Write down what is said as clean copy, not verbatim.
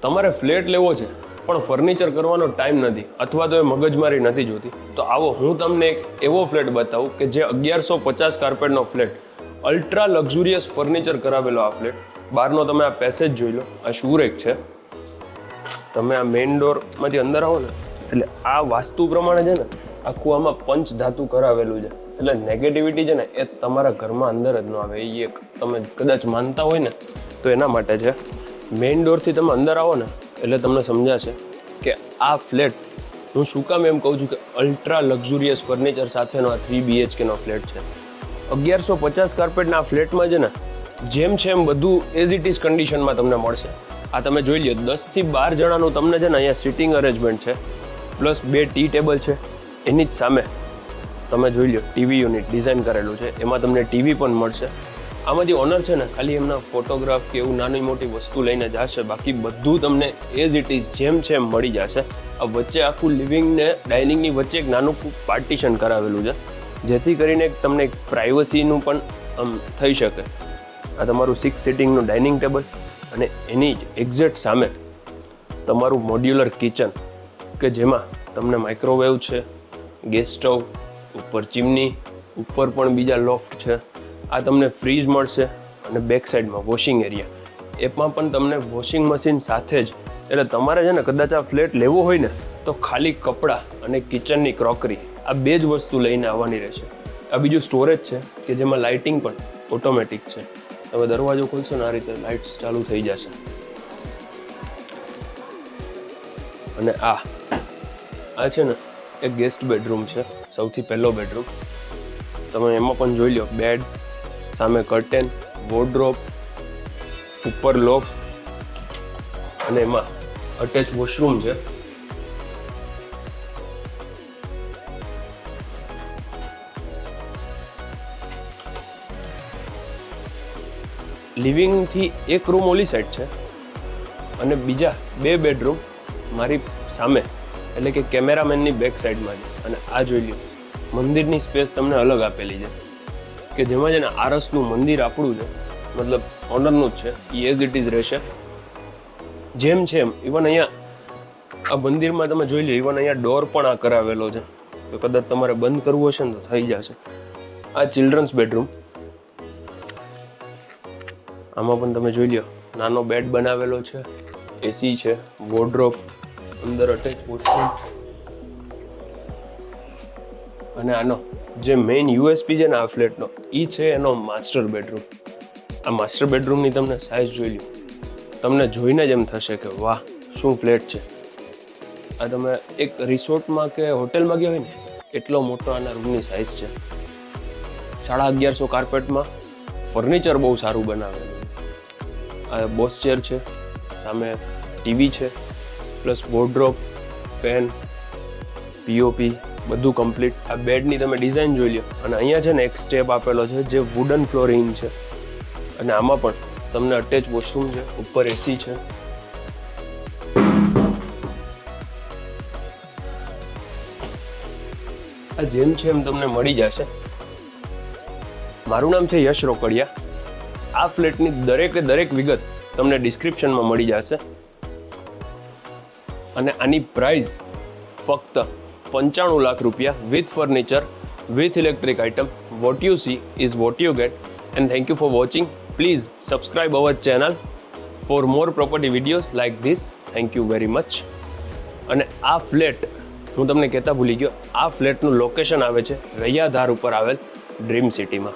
તમારે ફ્લેટ લેવો છે પણ ફર્નિચર કરવાનો ટાઈમ નથી અથવા તો એ મગજમારી નથી જોતી, તો આવો હું તમને એક એવો ફ્લેટ બતાવું કે જે 1150 કાર્પેટનો ફ્લેટ, અલ્ટ્રા લક્ઝુરિયસ ફર્નિચર કરાવેલો આ ફ્લેટ. બહારનો તમે આ પેસેજ જોઈ લો, આ શૂરેક છે. તમે આ મેઇન ડોરમાંથી અંદર આવો ને એટલે આ વાસ્તુ પ્રમાણે છે ને આખું આમાં પંચ ધાતુ કરાવેલું છે, એટલે નેગેટિવિટી છે ને એ તમારા ઘરમાં અંદર જ ન આવે. એ એક તમે કદાચ માનતા હોય ને તો એના માટે છે. મેઇન ડોરથી તમે અંદર આવો ને એટલે તમને સમજાશે કે આ ફ્લેટ હું શું કામ એમ કહું છું કે અલ્ટ્રા લક્ઝુરિયસ ફર્નિચર સાથેનો આ 3 BHKનો ફ્લેટ છે. 1150 કાર્પેટના આ ફ્લેટમાં છે ને જેમ છે એમ બધું એઝ ઇટ ઇઝ કન્ડિશનમાં તમને મળશે. આ તમે જોઈ લો 10 થી 12 જણાનું તમને છે ને અહીંયા સિટિંગ અરેન્જમેન્ટ છે, પ્લસ 2 ટી ટેબલ છે. એની જ સામે તમે જોઈ લો ટીવી યુનિટ ડિઝાઇન કરેલું છે, એમાં તમને ટીવી પણ મળશે. આમાંથી ઓનર છે ને ખાલી એમના ફોટોગ્રાફ કે એવું નાની મોટી વસ્તુ લઈને જશે, બાકી બધું તમને એઝ ઇટ ઇઝ જેમ છે એમ મળી જશે. આ વચ્ચે આખું લિવિંગ ને ડાઇનિંગની વચ્ચે એક નાનું પાર્ટીશન કરાવેલું છે, જેથી કરીને તમને એક પ્રાઇવસીનું પણ થઈ શકે. આ તમારું 6 સિટિંગનું ડાઇનિંગ ટેબલ અને એની જ એક્ઝેક્ટ સામે તમારું મોડ્યુલર કિચન કે જેમાં તમને માઇક્રોવેવ છે, ગેસ સ્ટવ, ઉપર ચીમની, ઉપર પણ બીજા લોફ્ટ છે. આ તમને ફ્રીજ મળશે અને બેક સાઈડમાં વોશિંગ એરિયા, એમાં પણ તમને વોશિંગ મશીન સાથે જ. એટલે તમારે છે ને કદાચ આ ફ્લેટ લેવો હોય ને તો ખાલી કપડાં અને કિચનની ક્રોકરી આ 2 જ વસ્તુ લઈને આવવાની રહેશે. આ બીજું સ્ટોરેજ છે કે જેમાં લાઇટિંગ પણ ઓટોમેટિક છે. તમે દરવાજો ખોલશો ને આ રીતે લાઇટ્સ ચાલુ થઈ જશે. અને આ છે ને એક ગેસ્ટ બેડરૂમ છે, સૌથી પહેલો બેડરૂમ. તમે એમાં પણ જોઈ લો બેડ, સામે કર્ટેન, વોર્ડરોબ, ઉપર લોફ અને એમાં અટેચ વોશરૂમ છે. લિવિંગથી એક રૂમ ઓલી સાઈડ છે અને બીજા 2 બેડરૂમ મારી સામે, એટલે કે કેમેરામેનની બેક સાઈડમાં છે. અને આ જોઈ લો મંદિરની સ્પેસ તમને અલગ આપેલી છે કે જેમાં છે ને આરસનું મંદિર આપણું છે, મતલબ ઓનરનું જ છે, એ એઝ ઇટ ઇઝ રહેશે જેમ છે એમ. ઇવન અહીંયા આ મંદિરમાં તમે જોઈ લો, ઇવન અહીંયા ડોર પણ આ કરાવેલો છે, તો કદાચ તમારે બંધ કરવું હશે ને તો થઈ જશે. આ ચિલ્ડ્રન્સ બેડરૂમ, આમાં પણ તમે જોઈ લો નાનો બેડ બનાવેલો છે, એસી છે, વોર્ડરોબ, અંદર અટેચ વોશરૂમ. અને આનો જે મેઇન યુએસપી છે ને આ ફ્લેટનો, એ છે એનો માસ્ટર બેડરૂમ. આ માસ્ટર બેડરૂમની તમને સાઇઝ જોઈ લો, તમને જોઈને જ એમ થશે કે વાહ શું ફ્લેટ છે. આ તમે એક રિસોર્ટમાં કે હોટેલમાં ગયા હોય ને એટલો મોટો આના રૂમની સાઇઝ છે. 1150 કાર્પેટમાં ફર્નિચર બહુ સારું બનાવેલું. આ બોસ ચેર છે, સામે ટીવી છે, પ્લસ વોર્ડરોબ, ફેન, પીઓપી બધું કમ્પ્લીટ. આ બેડની તમે ડિઝાઇન જોઈ લો. અને અહીંયા છે ને એક સ્ટેપ આપેલો છે જે વુડન ફ્લોરિંગ છે. અને આમાં પણ તમને અટેચ વોશરૂમ છે, ઉપર એસી છે. આ જેમ છે એમ તમને મળી જશે. મારું નામ છે યશ રોકડિયા. આ ફ્લેટની દરેક વિગત તમને ડિસ્ક્રિપ્શનમાં મળી જશે. અને આની પ્રાઇસ ફક્ત 95 લાખ રૂપિયા, with furniture, with electric item. What you she is what you get. And thank you for watching. Please subscribe our channel for more property videos like this. Thank you very much. અને આ flat હું તમને કહેતા ભૂલી ગયો, આ ફ્લેટનું location આવે છે રૈયાધાર ઉપર આવેલ ડ્રીમ સિટીમાં.